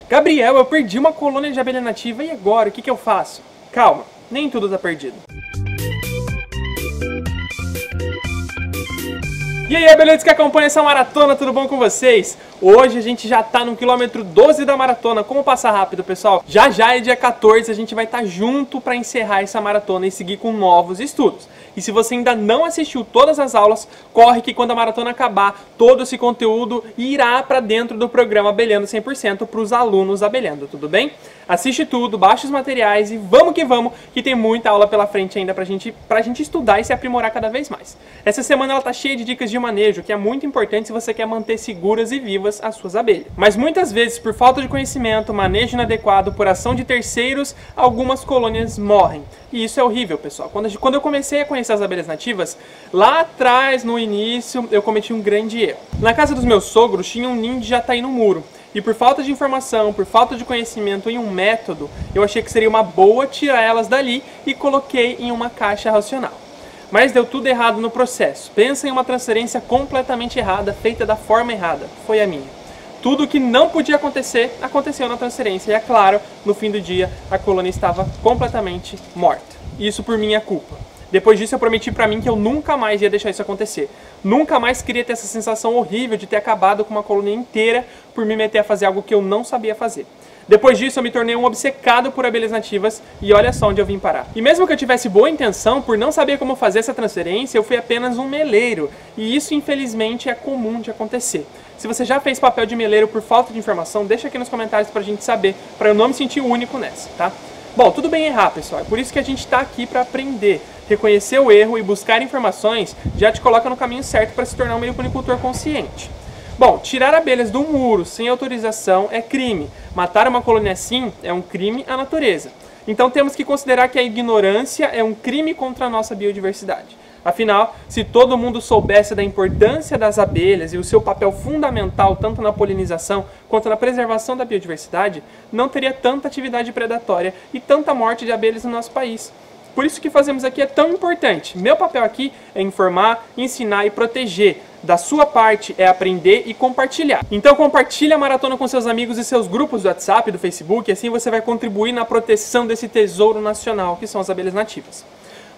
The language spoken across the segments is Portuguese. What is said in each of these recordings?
Gabriel, eu perdi uma colônia de abelha nativa e agora? O que eu faço? Calma, nem tudo tá perdido. E aí, beleza que acompanha essa maratona, tudo bom com vocês? Hoje a gente já tá no quilômetro 12 da maratona. Como passar rápido, pessoal? Já é dia 14, a gente vai estar junto para encerrar essa maratona e seguir com novos estudos. E se você ainda não assistiu todas as aulas, corre que quando a maratona acabar, todo esse conteúdo irá para dentro do programa Abelhando 100% para os alunos abelhando, tudo bem? Assiste tudo, baixa os materiais e vamos que tem muita aula pela frente ainda pra gente estudar e se aprimorar cada vez mais. Essa semana ela tá cheia de dicas de manejo, que é muito importante se você quer manter seguras e vivas as suas abelhas. Mas muitas vezes, por falta de conhecimento, manejo inadequado, por ação de terceiros, algumas colônias morrem. E isso é horrível, pessoal. Quando eu comecei a conhecer as abelhas nativas, lá atrás, no início, eu cometi um grande erro. Na casa dos meus sogros tinha um ninho de jataí no muro. E por falta de informação, por falta de conhecimento em um método, eu achei que seria uma boa tirar elas dali e coloquei em uma caixa racional. Mas deu tudo errado no processo. Pensa em uma transferência completamente errada, feita da forma errada. Foi a minha. Tudo que não podia acontecer, aconteceu na transferência. E é claro, no fim do dia, a colônia estava completamente morta. Isso por minha culpa. Depois disso eu prometi pra mim que eu nunca mais ia deixar isso acontecer. Nunca mais queria ter essa sensação horrível de ter acabado com uma colônia inteira por me meter a fazer algo que eu não sabia fazer. Depois disso eu me tornei um obcecado por abelhas nativas e olha só onde eu vim parar. E mesmo que eu tivesse boa intenção, por não saber como fazer essa transferência, eu fui apenas um meleiro. E isso infelizmente é comum de acontecer. Se você já fez papel de meleiro por falta de informação, deixa aqui nos comentários pra gente saber, pra eu não me sentir único nessa, tá? Bom, tudo bem errar, pessoal, é por isso que a gente está aqui para aprender. Reconhecer o erro e buscar informações já te coloca no caminho certo para se tornar um meliponicultor consciente. Bom, tirar abelhas do muro sem autorização é crime. Matar uma colônia assim é um crime à natureza. Então temos que considerar que a ignorância é um crime contra a nossa biodiversidade. Afinal, se todo mundo soubesse da importância das abelhas e o seu papel fundamental tanto na polinização quanto na preservação da biodiversidade, não teria tanta atividade predatória e tanta morte de abelhas no nosso país. Por isso que fazemos aqui é tão importante. Meu papel aqui é informar, ensinar e proteger. Da sua parte é aprender e compartilhar. Então compartilhe a maratona com seus amigos e seus grupos do WhatsApp, do Facebook, e assim você vai contribuir na proteção desse tesouro nacional que são as abelhas nativas.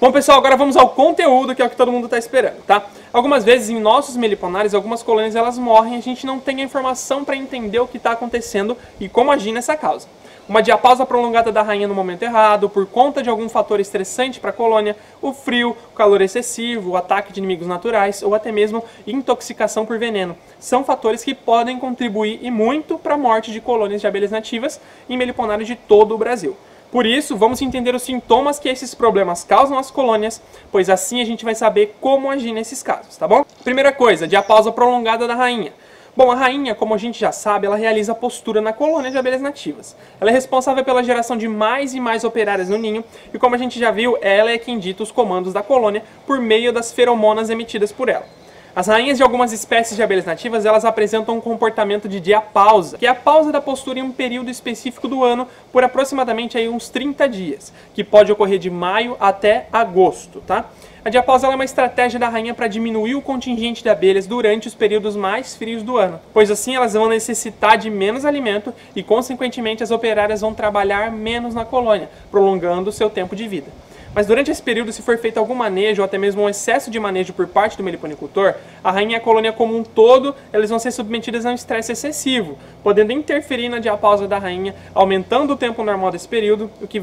Bom, pessoal, agora vamos ao conteúdo, que é o que todo mundo está esperando, tá? Algumas vezes em nossos meliponários, algumas colônias elas morrem e a gente não tem a informação para entender o que está acontecendo e como agir nessa causa. Uma diapausa prolongada da rainha no momento errado, por conta de algum fator estressante para a colônia, o frio, o calor excessivo, o ataque de inimigos naturais ou até mesmo intoxicação por veneno. São fatores que podem contribuir e muito para a morte de colônias de abelhas nativas em meliponários de todo o Brasil. Por isso, vamos entender os sintomas que esses problemas causam nas colônias, pois assim a gente vai saber como agir nesses casos, tá bom? Primeira coisa, diapausa prolongada da rainha. Bom, a rainha, como a gente já sabe, ela realiza a postura na colônia de abelhas nativas. Ela é responsável pela geração de mais e mais operárias no ninho, e como a gente já viu, ela é quem dita os comandos da colônia por meio das feromonas emitidas por ela. As rainhas de algumas espécies de abelhas nativas, elas apresentam um comportamento de diapausa, que é a pausa da postura em um período específico do ano por aproximadamente aí uns 30 dias, que pode ocorrer de maio até agosto, tá? A diapausa é uma estratégia da rainha para diminuir o contingente de abelhas durante os períodos mais frios do ano, pois assim elas vão necessitar de menos alimento e, consequentemente, as operárias vão trabalhar menos na colônia, prolongando o seu tempo de vida. Mas durante esse período, se for feito algum manejo ou até mesmo um excesso de manejo por parte do meliponicultor, a rainha e a colônia como um todo, eles vão ser submetidas a um estresse excessivo, podendo interferir na diapausa da rainha, aumentando o tempo normal desse período, o que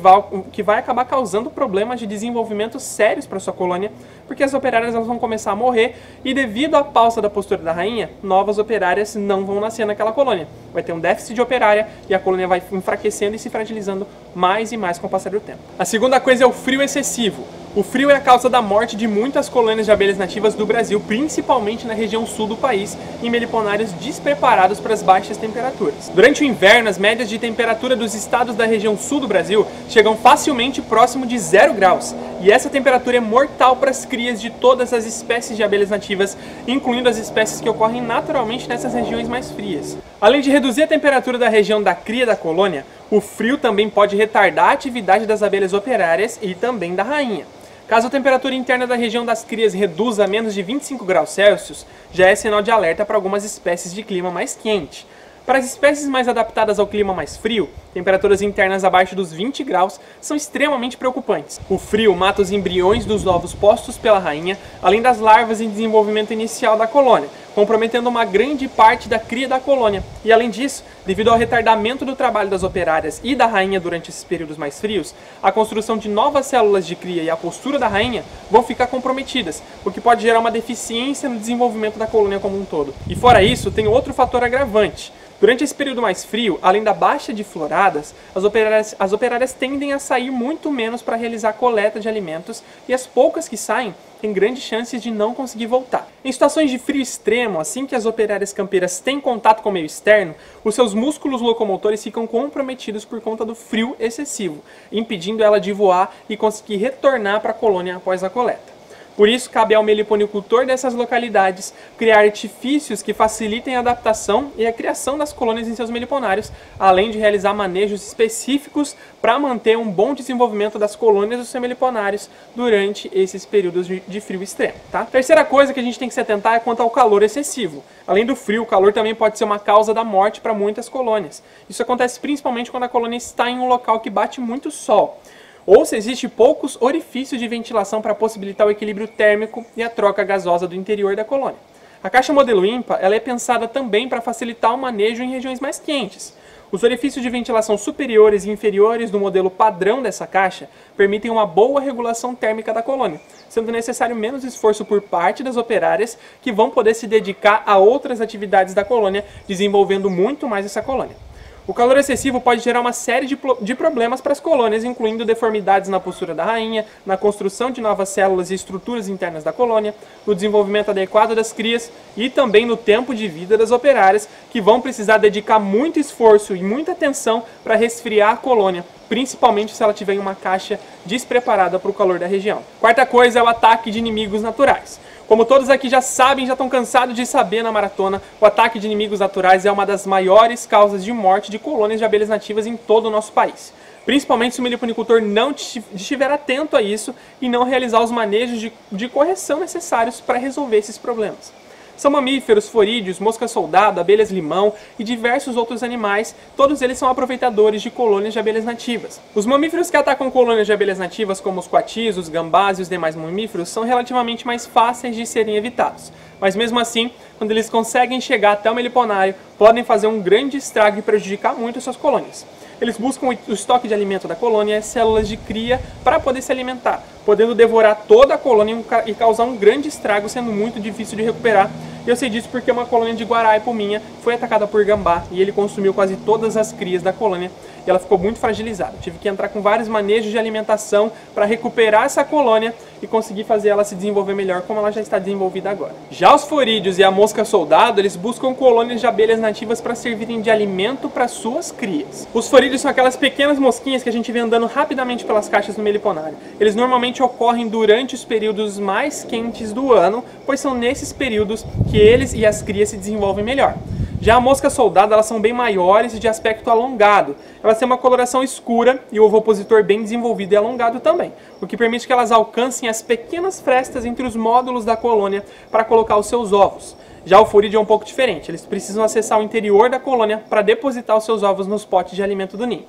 vai acabar causando problemas de desenvolvimento sérios para sua colônia, porque as operárias elas vão começar a morrer e devido à pausa da postura da rainha, novas operárias não vão nascer naquela colônia. Vai ter um déficit de operária e a colônia vai enfraquecendo e se fragilizando mais e mais com o passar do tempo. A segunda coisa é o frio excessivo. O frio é a causa da morte de muitas colônias de abelhas nativas do Brasil, principalmente na região sul do país, em meliponários despreparados para as baixas temperaturas. Durante o inverno, as médias de temperatura dos estados da região sul do Brasil chegam facilmente próximo de 0 graus, e essa temperatura é mortal para as crias de todas as espécies de abelhas nativas, incluindo as espécies que ocorrem naturalmente nessas regiões mais frias. Além de reduzir a temperatura da região da cria da colônia, o frio também pode retardar a atividade das abelhas operárias e também da rainha. Caso a temperatura interna da região das crias reduza a menos de 25 graus Celsius, já é sinal de alerta para algumas espécies de clima mais quente. Para as espécies mais adaptadas ao clima mais frio, temperaturas internas abaixo dos 20 graus são extremamente preocupantes. O frio mata os embriões dos ovos postos pela rainha, além das larvas em desenvolvimento inicial da colônia, comprometendo uma grande parte da cria da colônia. E além disso, devido ao retardamento do trabalho das operárias e da rainha durante esses períodos mais frios, a construção de novas células de cria e a postura da rainha vão ficar comprometidas, o que pode gerar uma deficiência no desenvolvimento da colônia como um todo. E fora isso, tem outro fator agravante. Durante esse período mais frio, além da baixa de floradas, as operárias tendem a sair muito menos para realizar a coleta de alimentos e as poucas que saem têm grandes chances de não conseguir voltar. Em situações de frio extremo, assim que as operárias campeiras têm contato com o meio externo, os seus músculos locomotores ficam comprometidos por conta do frio excessivo, impedindo ela de voar e conseguir retornar para a colônia após a coleta. Por isso, cabe ao meliponicultor dessas localidades criar artifícios que facilitem a adaptação e a criação das colônias em seus meliponários, além de realizar manejos específicos para manter um bom desenvolvimento das colônias dos seus meliponários durante esses períodos de frio extremo. Tá? Terceira coisa que a gente tem que se atentar é quanto ao calor excessivo. Além do frio, o calor também pode ser uma causa da morte para muitas colônias. Isso acontece principalmente quando a colônia está em um local que bate muito sol, ou se existe poucos orifícios de ventilação para possibilitar o equilíbrio térmico e a troca gasosa do interior da colônia. A caixa modelo IMPA ela é pensada também para facilitar o manejo em regiões mais quentes. Os orifícios de ventilação superiores e inferiores do modelo padrão dessa caixa permitem uma boa regulação térmica da colônia, sendo necessário menos esforço por parte das operárias que vão poder se dedicar a outras atividades da colônia, desenvolvendo muito mais essa colônia. O calor excessivo pode gerar uma série de problemas para as colônias, incluindo deformidades na postura da rainha, na construção de novas células e estruturas internas da colônia, no desenvolvimento adequado das crias e também no tempo de vida das operárias, que vão precisar dedicar muito esforço e muita atenção para resfriar a colônia, principalmente se ela tiver em uma caixa despreparada para o calor da região. Quarta coisa é o ataque de inimigos naturais. Como todos aqui já sabem, já estão cansados de saber na maratona, o ataque de inimigos naturais é uma das maiores causas de morte de colônias de abelhas nativas em todo o nosso país. Principalmente se o meliponicultor não estiver atento a isso e não realizar os manejos de correção necessários para resolver esses problemas. São mamíferos, forídeos, mosca-soldado, abelhas-limão e diversos outros animais, todos eles são aproveitadores de colônias de abelhas nativas. Os mamíferos que atacam colônias de abelhas nativas, como os coatis, os gambás e os demais mamíferos, são relativamente mais fáceis de serem evitados. Mas mesmo assim, quando eles conseguem chegar até o meliponário, podem fazer um grande estrago e prejudicar muito suas colônias. Eles buscam o estoque de alimento da colônia e as células de cria para poder se alimentar, podendo devorar toda a colônia e causar um grande estrago, sendo muito difícil de recuperar. Eu sei disso porque uma colônia de guaraipo minha foi atacada por gambá e ele consumiu quase todas as crias da colônia e ela ficou muito fragilizada. Tive que entrar com vários manejos de alimentação para recuperar essa colônia e conseguir fazer ela se desenvolver melhor como ela já está desenvolvida agora. Já os forídeos e a mosca-soldado, eles buscam colônias de abelhas nativas para servirem de alimento para suas crias. Os forídeos são aquelas pequenas mosquinhas que a gente vê andando rapidamente pelas caixas no meliponário. Eles normalmente ocorrem durante os períodos mais quentes do ano, pois são nesses períodos que eles e as crias se desenvolvem melhor. Já a mosca-soldado, elas são bem maiores e de aspecto alongado. Elas têm uma coloração escura e o ovopositor bem desenvolvido e alongado também, o que permite que elas alcancem as pequenas frestas entre os módulos da colônia para colocar os seus ovos. Já o forídeo é um pouco diferente, eles precisam acessar o interior da colônia para depositar os seus ovos nos potes de alimento do ninho.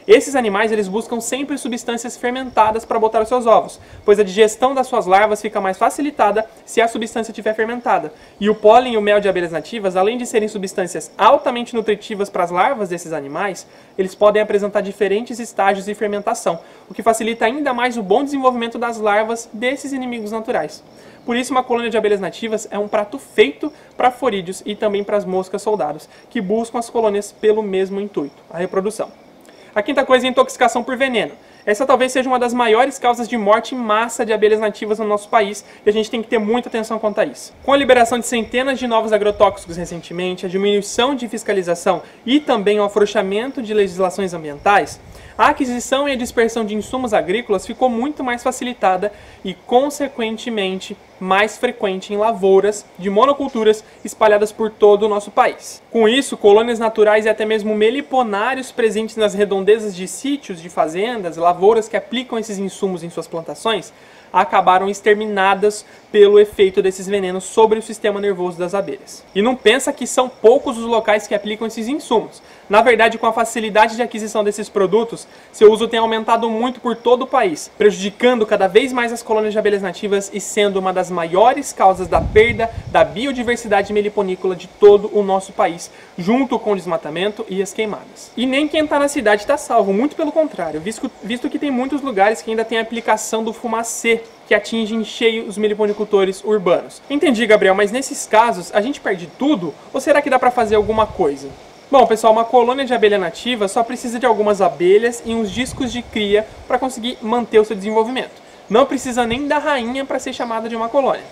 Esses animais eles buscam sempre substâncias fermentadas para botar os seus ovos, pois a digestão das suas larvas fica mais facilitada se a substância estiver fermentada. E o pólen e o mel de abelhas nativas, além de serem substâncias altamente nutritivas para as larvas desses animais, eles podem apresentar diferentes estágios de fermentação, o que facilita ainda mais o bom desenvolvimento das larvas desses inimigos naturais. Por isso, uma colônia de abelhas nativas é um prato feito para forídeos e também para as moscas soldados, que buscam as colônias pelo mesmo intuito, a reprodução. A quinta coisa é a intoxicação por veneno. Essa talvez seja uma das maiores causas de morte em massa de abelhas nativas no nosso país e a gente tem que ter muita atenção quanto a isso. Com a liberação de centenas de novos agrotóxicos recentemente, a diminuição de fiscalização e também o afrouxamento de legislações ambientais, a aquisição e a dispersão de insumos agrícolas ficou muito mais facilitada e, consequentemente, mais frequente em lavouras de monoculturas espalhadas por todo o nosso país. Com isso, colônias naturais e até mesmo meliponários presentes nas redondezas de sítios, de fazendas, lavouras que aplicam esses insumos em suas plantações, acabaram exterminadas pelo efeito desses venenos sobre o sistema nervoso das abelhas. E não pensa que são poucos os locais que aplicam esses insumos. Na verdade, com a facilidade de aquisição desses produtos, seu uso tem aumentado muito por todo o país, prejudicando cada vez mais as colônias de abelhas nativas e sendo uma das maiores causas da perda da biodiversidade meliponícola de todo o nosso país, junto com o desmatamento e as queimadas. E nem quem está na cidade está salvo, muito pelo contrário, visto que tem muitos lugares que ainda tem a aplicação do fumacê, que atinge em cheio os meliponicultores urbanos. Entendi, Gabriel, mas nesses casos a gente perde tudo ou será que dá para fazer alguma coisa? Bom, pessoal, uma colônia de abelha nativa só precisa de algumas abelhas e uns discos de cria para conseguir manter o seu desenvolvimento. Não precisa nem da rainha para ser chamada de uma colônia.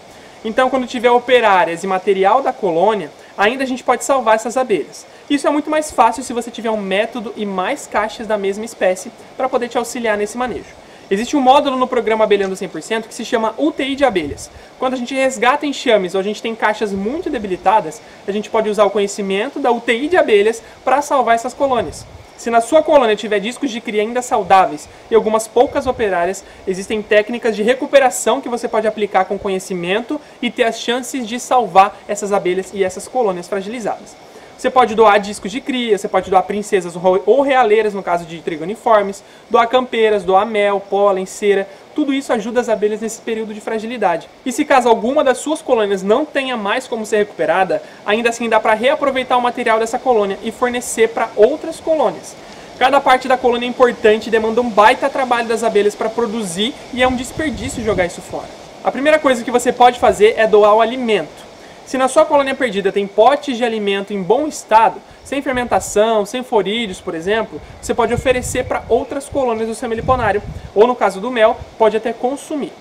Então, quando tiver operárias e material da colônia, ainda a gente pode salvar essas abelhas. Isso é muito mais fácil se você tiver um método e mais caixas da mesma espécie para poder te auxiliar nesse manejo. Existe um módulo no programa Abelhando 100% que se chama UTI de abelhas. Quando a gente resgata enxames ou a gente tem caixas muito debilitadas, a gente pode usar o conhecimento da UTI de abelhas para salvar essas colônias. Se na sua colônia tiver discos de cria ainda saudáveis e algumas poucas operárias, existem técnicas de recuperação que você pode aplicar com conhecimento e ter as chances de salvar essas abelhas e essas colônias fragilizadas. Você pode doar discos de cria, você pode doar princesas ou realeiras, no caso de trigoniformes, doar campeiras, doar mel, pólen, cera. Tudo isso ajuda as abelhas nesse período de fragilidade. E se caso alguma das suas colônias não tenha mais como ser recuperada, ainda assim dá para reaproveitar o material dessa colônia e fornecer para outras colônias. Cada parte da colônia é importante e demanda um baita trabalho das abelhas para produzir e é um desperdício jogar isso fora. A primeira coisa que você pode fazer é doar o alimento. Se na sua colônia perdida tem potes de alimento em bom estado, sem fermentação, sem florídeos, por exemplo, você pode oferecer para outras colônias do seu meliponário, ou no caso do mel, pode até consumir.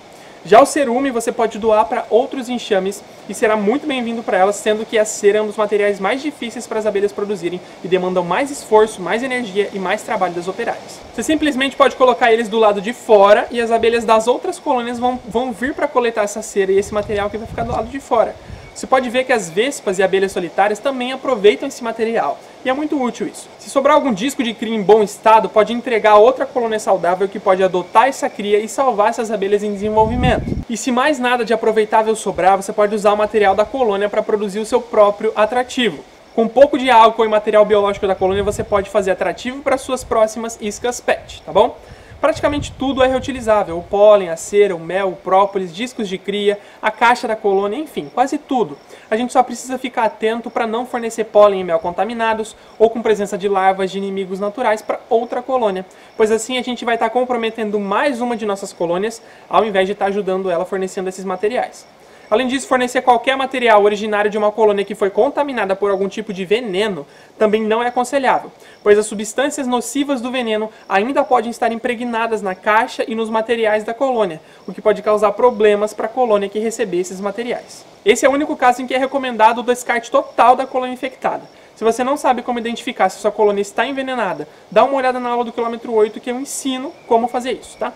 Já o cerume você pode doar para outros enxames e será muito bem-vindo para elas, sendo que a cera é um dos materiais mais difíceis para as abelhas produzirem e demandam mais esforço, mais energia e mais trabalho das operárias. Você simplesmente pode colocar eles do lado de fora e as abelhas das outras colônias vão vir para coletar essa cera e esse material que vai ficar do lado de fora. Você pode ver que as vespas e abelhas solitárias também aproveitam esse material, e é muito útil isso. Se sobrar algum disco de cria em bom estado, pode entregar a outra colônia saudável que pode adotar essa cria e salvar essas abelhas em desenvolvimento. E se mais nada de aproveitável sobrar, você pode usar o material da colônia para produzir o seu próprio atrativo. Com um pouco de álcool e material biológico da colônia, você pode fazer atrativo para suas próximas iscas PET, tá bom? Praticamente tudo é reutilizável, o pólen, a cera, o mel, o própolis, discos de cria, a caixa da colônia, enfim, quase tudo. A gente só precisa ficar atento para não fornecer pólen e mel contaminados ou com presença de larvas de inimigos naturais para outra colônia, pois assim a gente vai estar comprometendo mais uma de nossas colônias ao invés de estar ajudando ela fornecendo esses materiais. Além disso, fornecer qualquer material originário de uma colônia que foi contaminada por algum tipo de veneno também não é aconselhável, pois as substâncias nocivas do veneno ainda podem estar impregnadas na caixa e nos materiais da colônia, o que pode causar problemas para a colônia que receber esses materiais. Esse é o único caso em que é recomendado o descarte total da colônia infectada. Se você não sabe como identificar se sua colônia está envenenada, dá uma olhada na aula do quilômetro 8 que eu ensino como fazer isso, tá?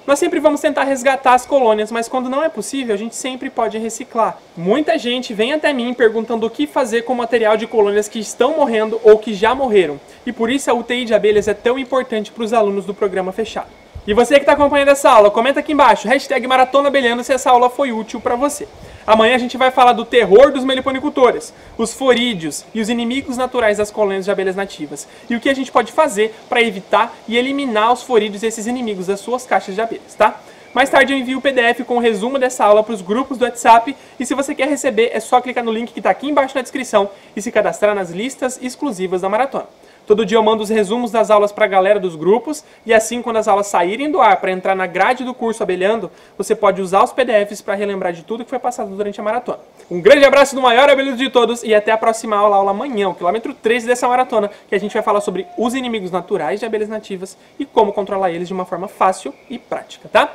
Nós sempre vamos tentar resgatar as colônias, mas quando não é possível, a gente sempre pode reciclar. Muita gente vem até mim perguntando o que fazer com material de colônias que estão morrendo ou que já morreram. E por isso a UTI de abelhas é tão importante para os alunos do programa fechado. E você que está acompanhando essa aula, comenta aqui embaixo, #MaratonaAbelhando se essa aula foi útil para você. Amanhã a gente vai falar do terror dos meliponicultores, os florídeos e os inimigos naturais das colônias de abelhas nativas. E o que a gente pode fazer para evitar e eliminar os florídeos e esses inimigos das suas caixas de abelhas, tá? Mais tarde eu envio o PDF com o resumo dessa aula para os grupos do WhatsApp e se você quer receber é só clicar no link que está aqui embaixo na descrição e se cadastrar nas listas exclusivas da maratona. Todo dia eu mando os resumos das aulas para a galera dos grupos e assim quando as aulas saírem do ar para entrar na grade do curso Abelhando, você pode usar os PDFs para relembrar de tudo que foi passado durante a maratona. Um grande abraço do maior abelhudo de todos e até a próxima aula amanhã, o quilômetro 13 dessa maratona, que a gente vai falar sobre os inimigos naturais de abelhas nativas e como controlar eles de uma forma fácil e prática, tá?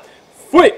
Fui!